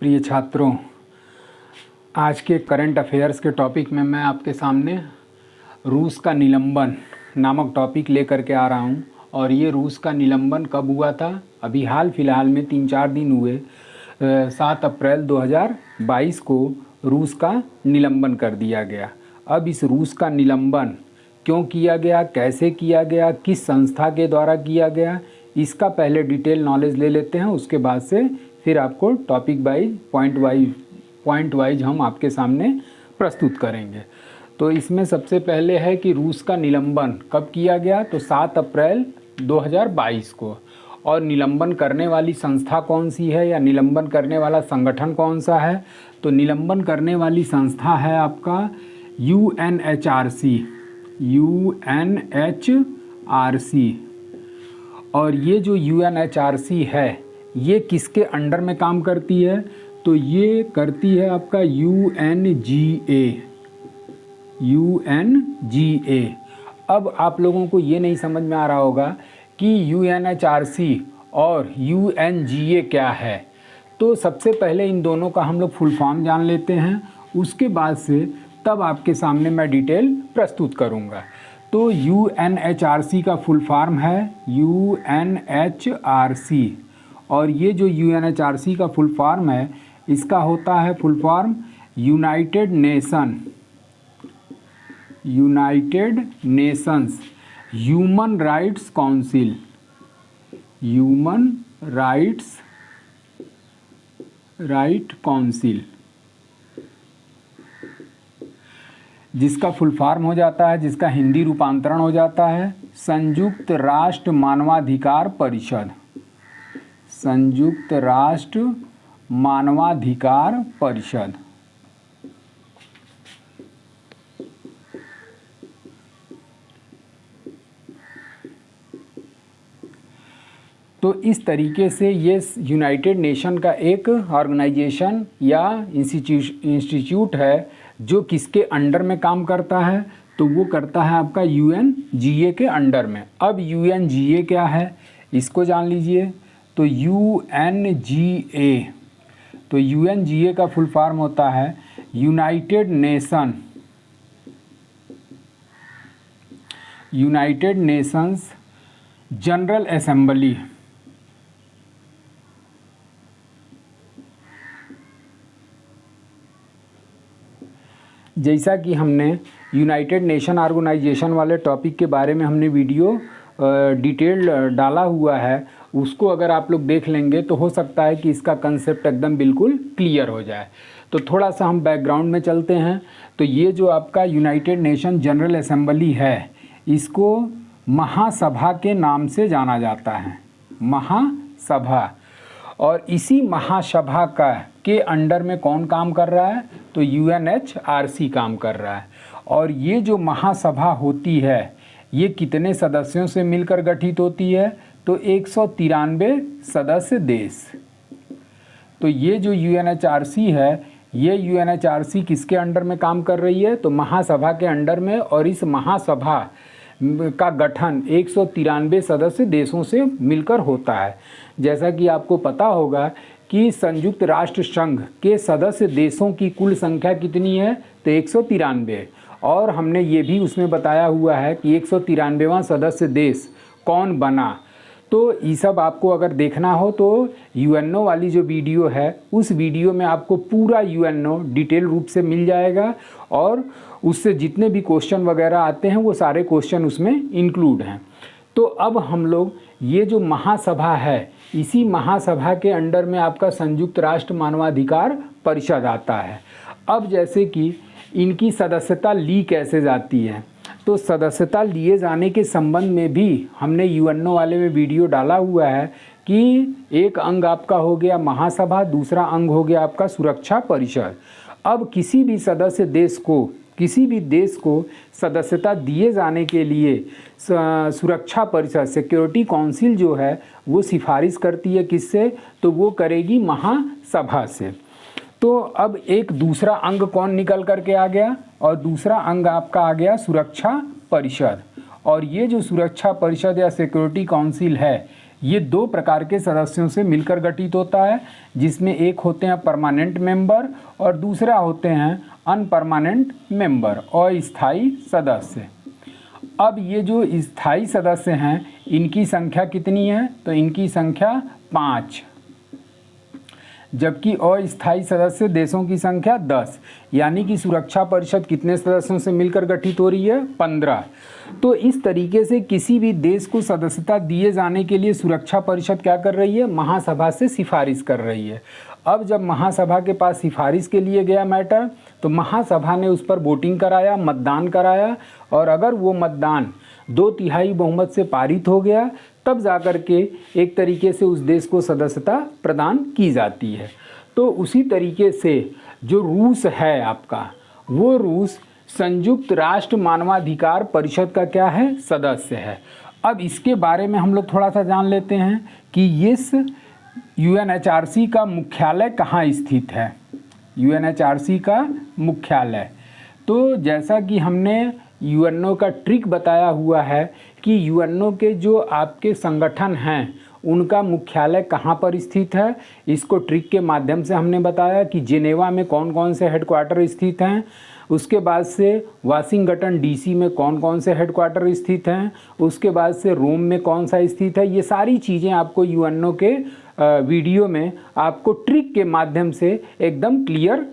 प्रिय छात्रों, आज के करंट अफेयर्स के टॉपिक में मैं आपके सामने रूस का निलंबन नामक टॉपिक लेकर के आ रहा हूं। और ये रूस का निलंबन कब हुआ था? अभी हाल फिलहाल में 3-4 दिन हुए। 7 अप्रैल 2022 को रूस का निलंबन कर दिया गया। अब इस रूस का निलंबन क्यों किया गया, कैसे किया गया, किस संस्था के द्वारा किया गया, इसका पहले डिटेल नॉलेज ले लेते हैं। उसके बाद से फिर आपको टॉपिक वाइज पॉइंट वाइज हम आपके सामने प्रस्तुत करेंगे। तो इसमें सबसे पहले है कि रूस का निलंबन कब किया गया, तो 7 अप्रैल 2022 को। और निलंबन करने वाली संस्था कौन सी है या निलंबन करने वाला संगठन कौन सा है? तो निलंबन करने वाली संस्था है आपका UNHRC। और ये जो UNHRC है ये किसके अंडर में काम करती है? तो ये करती है आपका UNGA। अब आप लोगों को ये नहीं समझ में आ रहा होगा कि UNHRC और UNGA क्या है। तो सबसे पहले इन दोनों का हम लोग फुल फॉर्म जान लेते हैं, उसके बाद से तब आपके सामने मैं डिटेल प्रस्तुत करूँगा। तो UNHRC का फुल फॉर्म है UNHRC। और ये जो UNHRC का फुल फॉर्म है इसका होता है full form United Nations human rights council, जिसका फुल फॉर्म हो जाता है, जिसका हिंदी रूपांतरण हो जाता है संयुक्त राष्ट्र मानवाधिकार परिषद। संयुक्त राष्ट्र मानवाधिकार परिषद। तो इस तरीके से ये यूनाइटेड नेशन का एक ऑर्गेनाइजेशन या इंस्टीट्यूट है जो किसके अंडर में काम करता है? तो वो करता है आपका UNGA के अंडर में। अब UNGA क्या है इसको जान लीजिए। तो UNGA का फुल फॉर्म होता है यूनाइटेड नेशंस जनरल असेंबली। जैसा कि हमने यूनाइटेड नेशन ऑर्गेनाइजेशन वाले टॉपिक के बारे में हमने वीडियो डिटेल डाला हुआ है, उसको अगर आप लोग देख लेंगे तो हो सकता है कि इसका कंसेप्ट एकदम बिल्कुल क्लियर हो जाए। तो थोड़ा सा हम बैकग्राउंड में चलते हैं। तो ये जो आपका यूनाइटेड नेशन जनरल असेंबली है इसको महासभा के नाम से जाना जाता है, महासभा। और इसी महासभा के अंडर में कौन काम कर रहा है? तो UNHRC काम कर रहा है। और ये जो महासभा होती है ये कितने सदस्यों से मिलकर गठित होती है? तो 193 सदस्य देश। तो ये जो UNHRC है ये UNHRC किसके अंडर में काम कर रही है? तो महासभा के अंडर में। और इस महासभा का गठन 193 सदस्य देशों से मिलकर होता है। जैसा कि आपको पता होगा कि संयुक्त राष्ट्र संघ के सदस्य देशों की कुल संख्या कितनी है? तो 193। और हमने ये भी उसमें बताया हुआ है कि 193वां सदस्य देश कौन बना। तो ये सब आपको अगर देखना हो तो UNO वाली जो वीडियो है उस वीडियो में आपको पूरा UNO डिटेल रूप से मिल जाएगा। और उससे जितने भी क्वेश्चन वगैरह आते हैं वो सारे क्वेश्चन उसमें इंक्लूड हैं। तो अब हम लोग ये जो महासभा है इसी महासभा के अंडर में आपका संयुक्त राष्ट्र मानवाधिकार परिषद आता है। अब जैसे कि इनकी सदस्यता ली कैसे जाती है, तो सदस्यता लिए जाने के संबंध में भी हमने UNO वाले में वीडियो डाला हुआ है कि एक अंग आपका हो गया महासभा, दूसरा अंग हो गया आपका सुरक्षा परिषद। अब किसी भी सदस्य देश को, किसी भी देश को सदस्यता दिए जाने के लिए सुरक्षा परिषद सिक्योरिटी काउंसिल जो है वो सिफारिश करती है किससे? तो वो करेगी महासभा से। तो अब एक दूसरा अंग कौन निकल करके आ गया? और दूसरा अंग आपका आ गया सुरक्षा परिषद। और ये जो सुरक्षा परिषद या सिक्योरिटी काउंसिल है ये 2 प्रकार के सदस्यों से मिलकर गठित होता है, जिसमें एक होते हैं परमानेंट मेंबर और दूसरा होते हैं अनपरमानेंट मेंबर, अस्थायी सदस्य। अब ये जो स्थायी सदस्य हैं इनकी संख्या कितनी है, तो इनकी संख्या 5, जबकि अस्थायी सदस्य देशों की संख्या 10। यानी कि सुरक्षा परिषद कितने सदस्यों से मिलकर गठित हो रही है, 15। तो इस तरीके से किसी भी देश को सदस्यता दिए जाने के लिए सुरक्षा परिषद क्या कर रही है, महासभा से सिफारिश कर रही है। अब जब महासभा के पास सिफारिश के लिए गया मैटर, तो महासभा ने उस पर वोटिंग कराया, मतदान कराया, और अगर वो मतदान 2/3 बहुमत से पारित हो गया, तब जाकर के एक तरीके से उस देश को सदस्यता प्रदान की जाती है। तो उसी तरीके से जो रूस है आपका, वो रूस संयुक्त राष्ट्र मानवाधिकार परिषद का क्या है, सदस्य है। अब इसके बारे में हम लोग थोड़ा सा जान लेते हैं कि इस यूएनएचआरसी का मुख्यालय कहाँ स्थित है। यूएनएचआरसी का मुख्यालय, तो जैसा कि हमने यूएनओ का ट्रिक बताया हुआ है कि यूएनओ के जो आपके संगठन हैं उनका मुख्यालय कहाँ पर स्थित है, इसको ट्रिक के माध्यम से हमने बताया कि जेनेवा में कौन कौन से हेडक्वार्टर स्थित हैं, उसके बाद से वाशिंगटन डीसी में कौन कौन से हेडक्वार्टर स्थित हैं, उसके बाद से रोम में कौन सा स्थित है। ये सारी चीज़ें आपको यूएनओ के वीडियो में आपको ट्रिक के माध्यम से एकदम क्लियर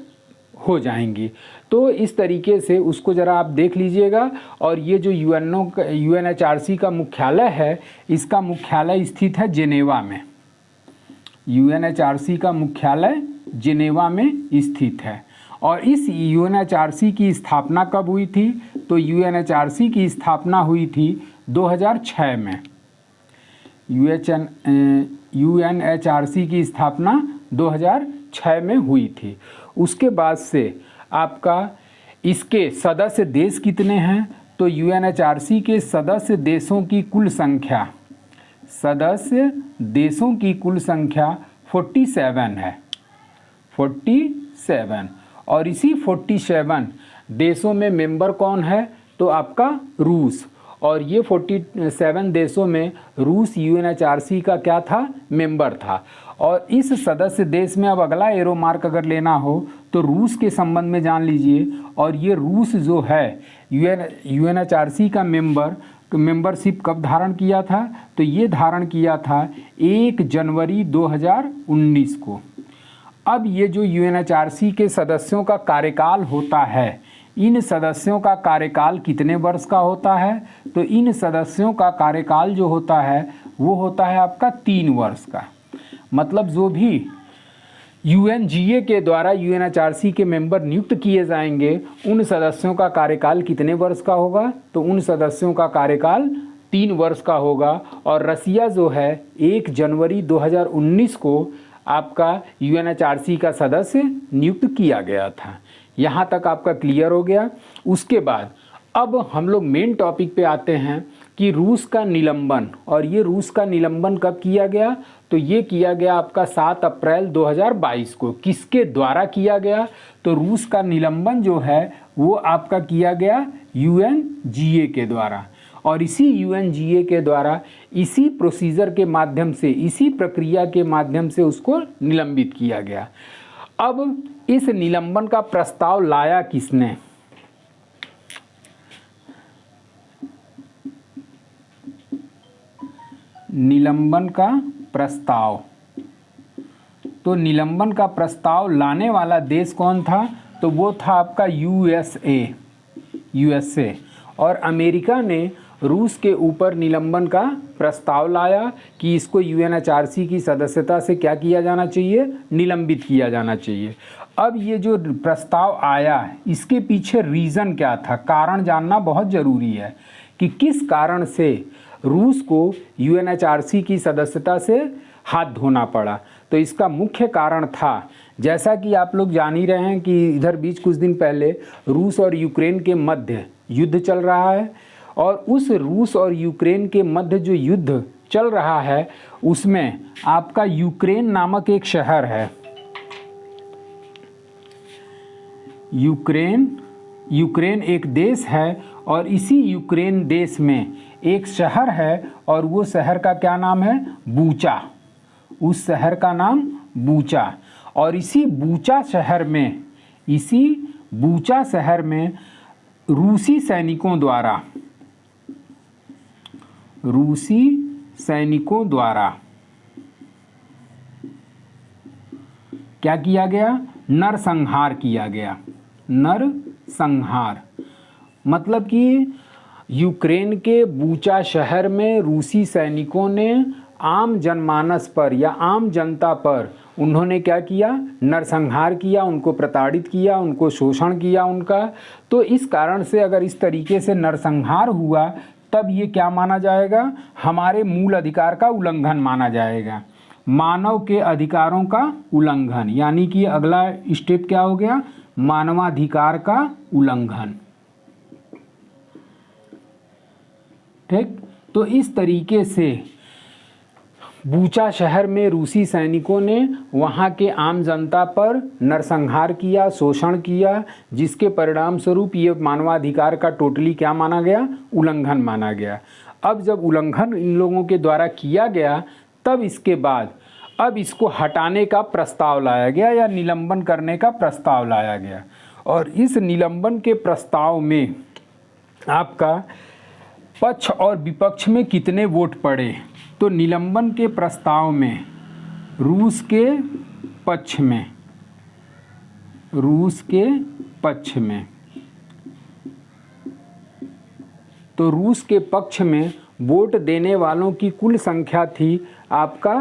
हो जाएंगी। तो इस तरीके से उसको ज़रा आप देख लीजिएगा। और ये जो यूएनएचआरसी का मुख्यालय है, इसका मुख्यालय स्थित है जेनेवा में। यूएनएचआरसी का मुख्यालय जेनेवा में स्थित है। और इस यूएनएचआरसी की स्थापना कब हुई थी, तो यूएनएचआरसी की स्थापना हुई थी 2006 में। यूएनएचआरसी की स्थापना 2006 में हुई थी। उसके बाद से आपका इसके सदस्य देश कितने हैं, तो यूएनएचआरसी के सदस्य देशों की कुल संख्या, सदस्य देशों की कुल संख्या 47 है, 47। और इसी 47 देशों में मेंबर कौन है, तो आपका रूस। और ये 47 देशों में रूस यूएनएचआरसी का क्या था, मेंबर था। और इस सदस्य देश में अब अगला एरो मार्क अगर लेना हो तो रूस के संबंध में जान लीजिए। और ये रूस जो है यूएनएचआरसी का मेंबरशिप कब धारण किया था, तो ये धारण किया था 1 जनवरी 2019 को। अब ये जो यूएनएचआरसी के सदस्यों का कार्यकाल होता है, इन सदस्यों का कार्यकाल कितने वर्ष का होता है, तो इन सदस्यों का कार्यकाल जो होता है वो होता है आपका 3 वर्ष का। मतलब जो भी यूएनजीए के द्वारा यूएनएचआरसी के मेंबर नियुक्त किए जाएंगे, उन सदस्यों का कार्यकाल कितने वर्ष का होगा, तो उन सदस्यों का कार्यकाल 3 वर्ष का होगा। और रसिया जो है 1 जनवरी 2019 को आपका यूएनएचआरसी का सदस्य नियुक्त किया गया था। यहाँ तक आपका क्लियर हो गया। उसके बाद अब हम लोग मेन टॉपिक पे आते हैं कि रूस का निलंबन। और ये रूस का निलंबन कब किया गया, तो ये किया गया आपका 7 अप्रैल 2022 को। किसके द्वारा किया गया, तो रूस का निलंबन जो है वो आपका किया गया यूएनजीए के द्वारा। और इसी यूएनजीए के द्वारा इसी प्रोसीजर के माध्यम से, इसी प्रक्रिया के माध्यम से उसको निलंबित किया गया। अब इस निलंबन का प्रस्ताव लाया किसने, निलंबन का प्रस्ताव, तो निलंबन का प्रस्ताव लाने वाला देश कौन था, तो वो था आपका यूएसए। और अमेरिका ने रूस के ऊपर निलंबन का प्रस्ताव लाया कि इसको यूएनएचआरसी की सदस्यता से क्या किया जाना चाहिए, निलंबित किया जाना चाहिए। अब ये जो प्रस्ताव आया, इसके पीछे रीज़न क्या था, कारण जानना बहुत ज़रूरी है कि किस कारण से रूस को यूएनएचआरसी की सदस्यता से हाथ धोना पड़ा। तो इसका मुख्य कारण था, जैसा कि आप लोग जान ही रहे हैं कि इधर बीच कुछ दिन पहले रूस और यूक्रेन के मध्य युद्ध चल रहा है। और उस रूस और यूक्रेन के मध्य जो युद्ध चल रहा है, उसमें आपका यूक्रेन नामक एक शहर है, यूक्रेन यूक्रेन एक देश है और इसी यूक्रेन देश में एक शहर है और वो शहर का क्या नाम है? बूचा। उस शहर का नाम बूचा। और इसी बूचा शहर में रूसी सैनिकों द्वारा क्या किया गया? नरसंहार किया गया। नरसंहार मतलब कि यूक्रेन के बूचा शहर में रूसी सैनिकों ने आम जनमानस पर या आम जनता पर उन्होंने क्या किया? नरसंहार किया, उनको प्रताड़ित किया, उनको शोषण किया उनका। तो इस कारण से अगर इस तरीके से नरसंहार हुआ तब ये क्या माना जाएगा? हमारे मूल अधिकार का उल्लंघन माना जाएगा, मानव के अधिकारों का उल्लंघन। यानी कि अगला स्टेप क्या हो गया? मानवाधिकार का उल्लंघन। ठीक, तो इस तरीके से बूचा शहर में रूसी सैनिकों ने वहाँ के आम जनता पर नरसंहार किया, शोषण किया, जिसके परिणाम स्वरूप ये मानवाधिकार का टोटली क्या माना गया? उल्लंघन माना गया। अब जब उल्लंघन इन लोगों के द्वारा किया गया तब इसके बाद अब इसको हटाने का प्रस्ताव लाया गया या निलंबन करने का प्रस्ताव लाया गया। और इस निलंबन के प्रस्ताव में आपका पक्ष और विपक्ष में कितने वोट पड़े? तो निलंबन के प्रस्ताव में रूस के पक्ष में तो रूस के पक्ष में वोट देने वालों की कुल संख्या थी आपका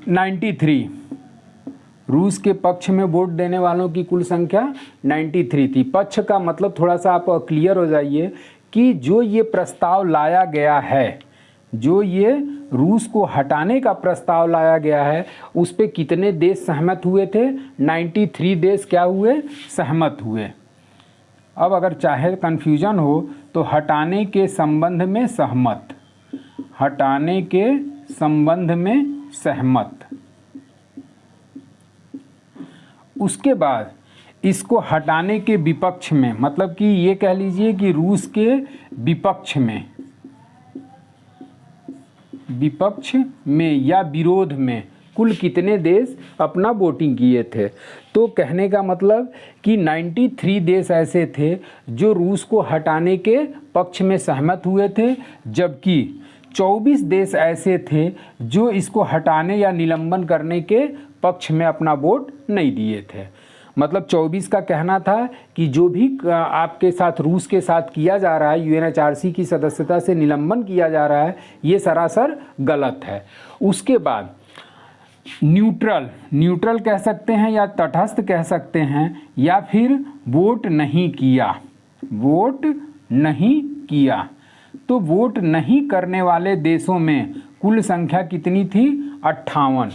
93। रूस के पक्ष में वोट देने वालों की कुल संख्या 93 थी। पक्ष का मतलब थोड़ा सा आप क्लियर हो जाइए कि जो ये प्रस्ताव लाया गया है, जो ये रूस को हटाने का प्रस्ताव लाया गया है, उस पे कितने देश सहमत हुए थे? 93 देश क्या हुए? सहमत हुए। अब अगर चाहे कन्फ्यूजन हो तो हटाने के संबंध में सहमत, हटाने के संबंध में सहमत। उसके बाद इसको हटाने के विपक्ष में, मतलब कि ये कह लीजिए कि रूस के विपक्ष में या विरोध में कुल कितने देश अपना वोटिंग किए थे? तो कहने का मतलब कि 93 देश ऐसे थे जो रूस को हटाने के पक्ष में सहमत हुए थे, जबकि 24 देश ऐसे थे जो इसको हटाने या निलंबन करने के पक्ष में अपना वोट नहीं दिए थे। मतलब 24 का कहना था कि जो भी आपके साथ रूस के साथ किया जा रहा है, यूएनएचआरसी की सदस्यता से निलंबन किया जा रहा है, ये सरासर गलत है। उसके बाद न्यूट्रल कह सकते हैं या तटस्थ कह सकते हैं, या फिर वोट नहीं किया। तो वोट नहीं करने वाले देशों में कुल संख्या कितनी थी? 58।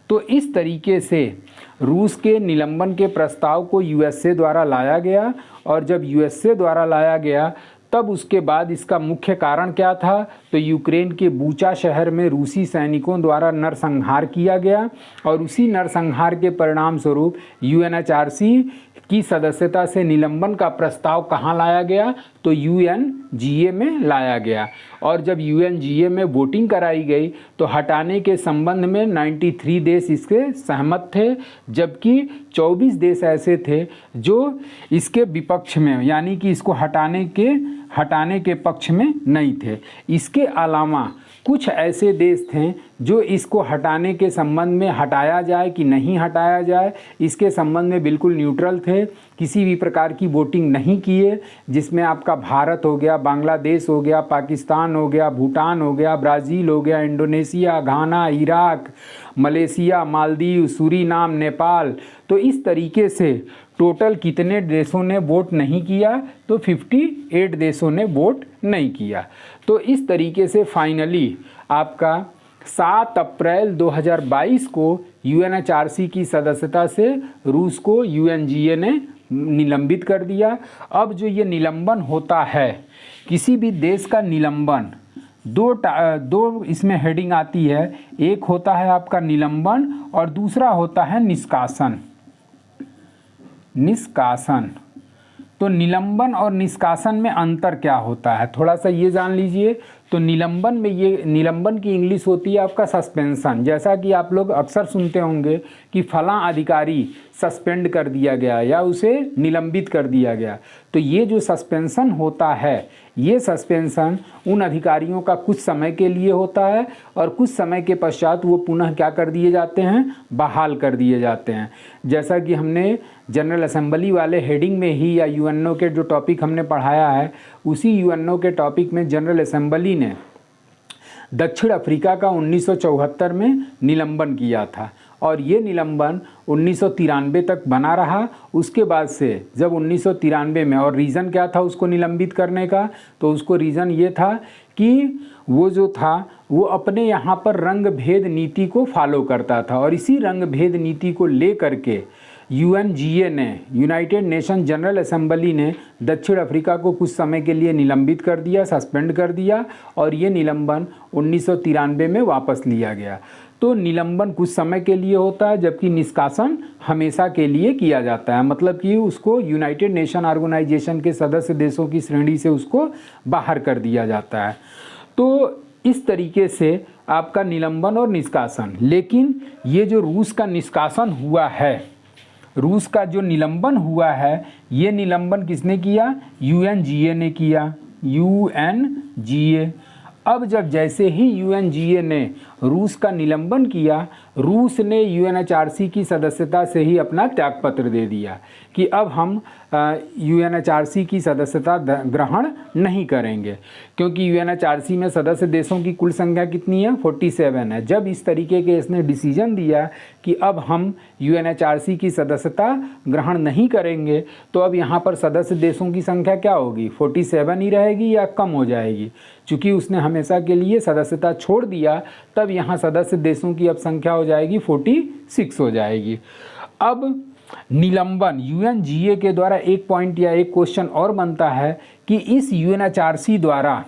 तो इस तरीके से रूस के निलंबन के प्रस्ताव को यूएसए द्वारा लाया गया, और जब यूएसए द्वारा लाया गया तब उसके बाद इसका मुख्य कारण क्या था? तो यूक्रेन के बूचा शहर में रूसी सैनिकों द्वारा नरसंहार किया गया, और उसी नरसंहार के परिणाम स्वरूप यूएनएचआरसी की सदस्यता से निलंबन का प्रस्ताव कहाँ लाया गया? तो यूएनजीए में लाया गया। और जब यूएनजीए में वोटिंग कराई गई तो हटाने के संबंध में 93 देश इसके सहमत थे, जबकि 24 देश ऐसे थे जो इसके विपक्ष में, यानी कि इसको हटाने के पक्ष में नहीं थे। इसके अलावा कुछ ऐसे देश थे जो इसको हटाने के संबंध में हटाया जाए कि नहीं हटाया जाए, इसके संबंध में बिल्कुल न्यूट्रल थे, किसी भी प्रकार की वोटिंग नहीं किए, जिसमें आपका भारत हो गया, बांग्लादेश हो गया, पाकिस्तान हो गया, भूटान हो गया, ब्राज़ील हो गया, Indonesia, Ghana, Iraq, Malaysia, Maldives, Suriname, Nepal. तो इस तरीके से टोटल कितने देशों ने वोट नहीं किया? तो 58 देशों ने वोट नहीं किया। तो इस तरीके से फाइनली आपका 7 अप्रैल 2022 को यूएनएचआरसी की सदस्यता से रूस को यूएनजीए ने निलंबित कर दिया। अब जो ये निलंबन होता है, किसी भी देश का निलंबन, दो इसमें हेडिंग आती है। एक होता है आपका निलंबन और दूसरा होता है निष्कासन। निष्कासन। तो निलंबन और निष्कासन में अंतर क्या होता है, थोड़ा सा ये जान लीजिए। तो निलंबन में, ये निलंबन की इंग्लिश होती है आपका सस्पेंशन। जैसा कि आप लोग अक्सर सुनते होंगे कि फलां अधिकारी सस्पेंड कर दिया गया या उसे निलंबित कर दिया गया। तो ये जो सस्पेंशन होता है, ये सस्पेंशन उन अधिकारियों का कुछ समय के लिए होता है और कुछ समय के पश्चात वो पुनः क्या कर दिए जाते हैं, बहाल कर दिए जाते हैं। जैसा कि हमने जनरल असेंबली वाले हेडिंग में ही या यूएनओ के जो टॉपिक हमने पढ़ाया है, उसी यूएनओ के टॉपिक में जनरल असेंबली ने दक्षिण अफ्रीका का 1974 में निलंबन किया था और ये निलंबन 1993 तक बना रहा। उसके बाद से जब 1993 में, और रीज़न क्या था उसको निलंबित करने का, तो उसको रीज़न ये था कि वो जो था वो अपने यहाँ पर रंग भेद नीति को फॉलो करता था और इसी रंग भेद नीति को ले करके यूएनजीए ने, यूनाइटेड नेशन जनरल असेंबली ने दक्षिण अफ्रीका को कुछ समय के लिए निलंबित कर दिया, सस्पेंड कर दिया और ये निलंबन 1993 में वापस लिया गया। तो निलंबन कुछ समय के लिए होता है जबकि निष्कासन हमेशा के लिए किया जाता है, मतलब कि उसको यूनाइटेड नेशन ऑर्गेनाइजेशन के सदस्य देशों की श्रेणी से उसको बाहर कर दिया जाता है। तो इस तरीके से आपका निलंबन और निष्कासन। लेकिन ये जो रूस का निष्कासन हुआ है, रूस का जो निलंबन हुआ है, ये निलंबन किसने किया, यूएनजीए ने किया, यूएनजीए। अब जब जैसे ही यूएनजीए ने रूस का निलंबन किया, रूस ने यूएनएचआरसी की सदस्यता से ही अपना त्यागपत्र दे दिया कि अब हम यूएनएचआरसी की सदस्यता ग्रहण नहीं करेंगे, क्योंकि यूएनएचआरसी में सदस्य देशों की कुल संख्या कितनी है, 47 है। जब इस तरीके के इसने डिसीजन दिया कि अब हम यूएनएचआरसी की सदस्यता ग्रहण नहीं करेंगे, तो अब यहाँ पर सदस्य देशों की संख्या क्या होगी, 47 ही रहेगी या कम हो जाएगी। चूँकि उसने हमेशा के लिए सदस्यता छोड़ दिया, तब यहाँ सदस्य देशों की अब संख्या हो जाएगी 46 हो जाएगी। अब निलंबन यूएनजीए के द्वारा एक पॉइंट या एक क्वेश्चन और बनता है कि इस यूएनएचआरसी द्वारा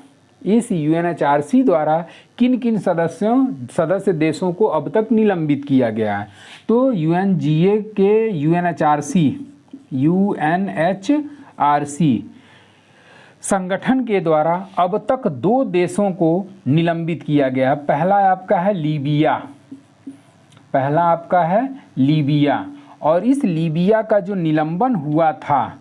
किन किन सदस्य देशों को अब तक निलंबित किया गया है। तो यूएनजीए के यूएनएचआरसी संगठन के द्वारा अब तक 2 देशों को निलंबित किया गया। पहला आपका है लीबिया, और इस लीबिया का जो निलंबन हुआ था,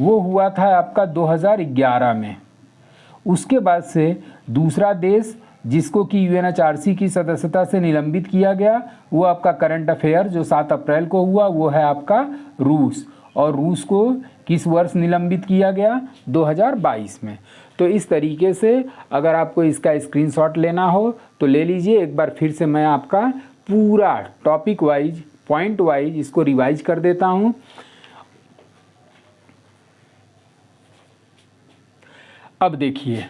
वो हुआ था आपका 2011 में। उसके बाद से दूसरा देश जिसको कि यूएनएचआरसी की सदस्यता से निलंबित किया गया, वो आपका करंट अफेयर जो 7 अप्रैल को हुआ, वो है आपका रूस। और रूस को किस वर्ष निलंबित किया गया, 2022 में। तो इस तरीके से अगर आपको इसका स्क्रीनशॉट लेना हो तो ले लीजिए। एक बार फिर से मैं आपका पूरा टॉपिक वाइज, पॉइंट वाइज इसको रिवाइज कर देता हूँ। अब देखिए,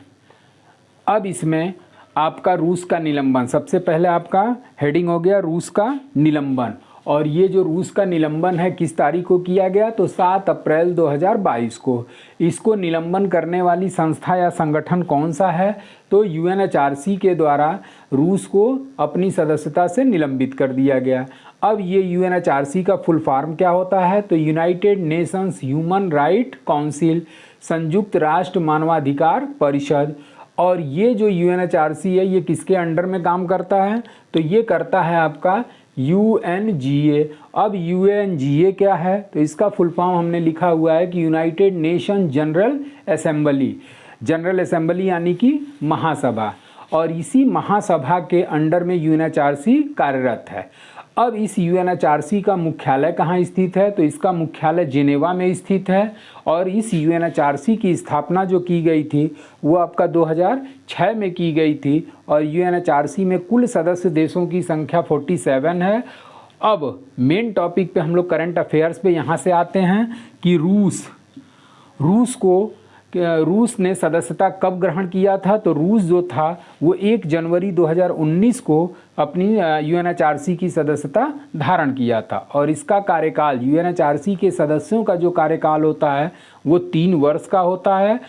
अब इसमें आपका रूस का निलंबन, सबसे पहले आपका हेडिंग हो गया रूस का निलंबन। और ये जो रूस का निलंबन है किस तारीख को किया गया, तो 7 अप्रैल 2022 को। इसको निलंबन करने वाली संस्था या संगठन कौन सा है, तो यूएनएचआरसी के द्वारा रूस को अपनी सदस्यता से निलंबित कर दिया गया। अब ये यूएनएचआरसी का फुल फॉर्म क्या होता है, तो United Nations human right council, संयुक्त राष्ट्र मानवाधिकार परिषद। और ये जो यूएनएचआरसी है ये किसके अंडर में काम करता है, तो ये करता है आपका यूएनजीए। अब यूएनजीए क्या है, तो इसका फुल फॉर्म हमने लिखा हुआ है कि यूनाइटेड नेशन जनरल असेंबली यानी कि महासभा। और इसी महासभा के अंडर में यूएनएचआरसी कार्यरत है। अब इस यूएनएचआरसी का मुख्यालय कहाँ स्थित है, तो इसका मुख्यालय जिनेवा में स्थित है। और इस यूएनएचआरसी की स्थापना जो की गई थी वो आपका 2006 में की गई थी। और यूएनएचआरसी में कुल सदस्य देशों की संख्या 47 है। अब मेन टॉपिक पे हम लोग करंट अफेयर्स पे यहाँ से आते हैं कि रूस ने सदस्यता कब ग्रहण किया था, तो रूस जो था वो 1 जनवरी 2019 को अपनी यूएनएचआरसी की सदस्यता धारण किया था। और इसका कार्यकाल, यूएनएचआरसी के सदस्यों का जो कार्यकाल होता है वो 3 वर्ष का होता है।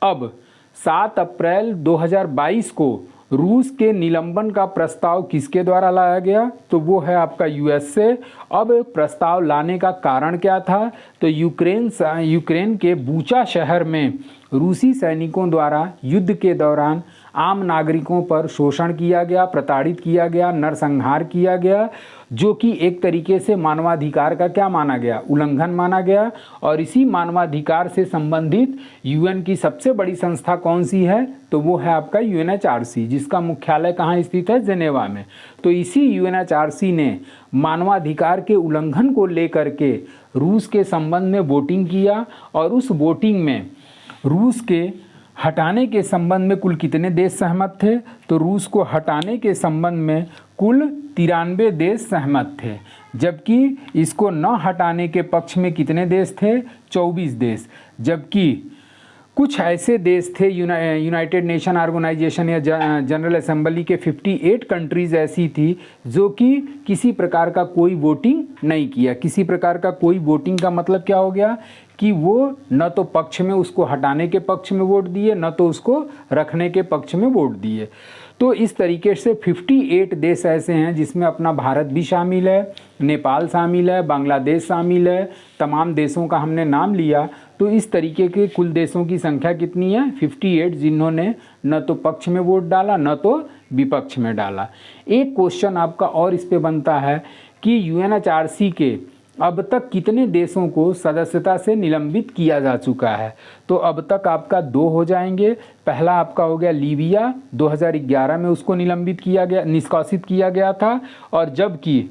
अब 7 अप्रैल 2022 को रूस के निलंबन का प्रस्ताव किसके द्वारा लाया गया? तो वो है आपका यूएस से। अब प्रस्ताव लाने का कारण क्या था? तो यूक्रेन के बूचा शहर में रूसी सैनिकों द्वारा युद्ध के दौरान आम नागरिकों पर शोषण किया गया, प्रताड़ित किया गया, नरसंहार किया गया, जो कि एक तरीके से मानवाधिकार का क्या माना गया? उल्लंघन माना गया। और इसी मानवाधिकार से संबंधित यूएन की सबसे बड़ी संस्था कौन सी है? तो वो है आपका यूएनएचआरसी, जिसका मुख्यालय कहाँ स्थित है? जेनेवा में। तो इसी यूएनएचआरसी ने मानवाधिकार के उल्लंघन को लेकर के रूस के संबंध में वोटिंग किया, और उस वोटिंग में रूस के हटाने के संबंध में कुल कितने देश सहमत थे? तो रूस को हटाने के संबंध में कुल 93 देश सहमत थे, जबकि इसको न हटाने के पक्ष में कितने देश थे? 24 देश। जबकि कुछ ऐसे देश थे, यूनाइटेड नेशन ऑर्गेनाइजेशन या जनरल असेंबली के 58 कंट्रीज़ ऐसी थी जो कि किसी प्रकार का कोई वोटिंग नहीं किया। किसी प्रकार का कोई वोटिंग का मतलब क्या हो गया? कि वो न तो पक्ष में उसको हटाने के पक्ष में वोट दिए, न तो उसको रखने के पक्ष में वोट दिए। तो इस तरीके से 58 देश ऐसे हैं जिसमें अपना भारत भी शामिल है, नेपाल शामिल है, बांग्लादेश शामिल है। तमाम देशों का हमने नाम लिया। तो इस तरीके के कुल देशों की संख्या कितनी है? 58, जिन्होंने न तो पक्ष में वोट डाला, न तो विपक्ष में डाला। एक क्वेश्चन आपका और इस पे बनता है कि यूएनएचआरसी के अब तक कितने देशों को सदस्यता से निलंबित किया जा चुका है? तो अब तक आपका 2 हो जाएंगे। पहला आपका हो गया लीबिया, 2011 में उसको निष्कासित किया गया था, और जबकि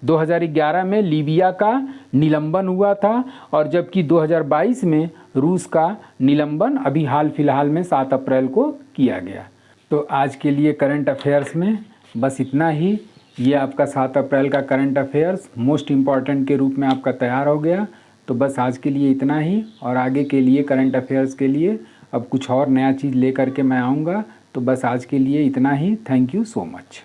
2011 में लीबिया का निलंबन हुआ था, और जबकि 2022 में रूस का निलंबन अभी हाल फिलहाल में 7 अप्रैल को किया गया। तो आज के लिए करंट अफेयर्स में बस इतना ही। ये आपका 7 अप्रैल का करंट अफेयर्स मोस्ट इम्पॉर्टेंट के रूप में आपका तैयार हो गया। तो बस आज के लिए इतना ही, और आगे के लिए करंट अफेयर्स के लिए अब कुछ और नया चीज़ लेकर के मैं आऊँगा। तो बस आज के लिए इतना ही। Thank you so much.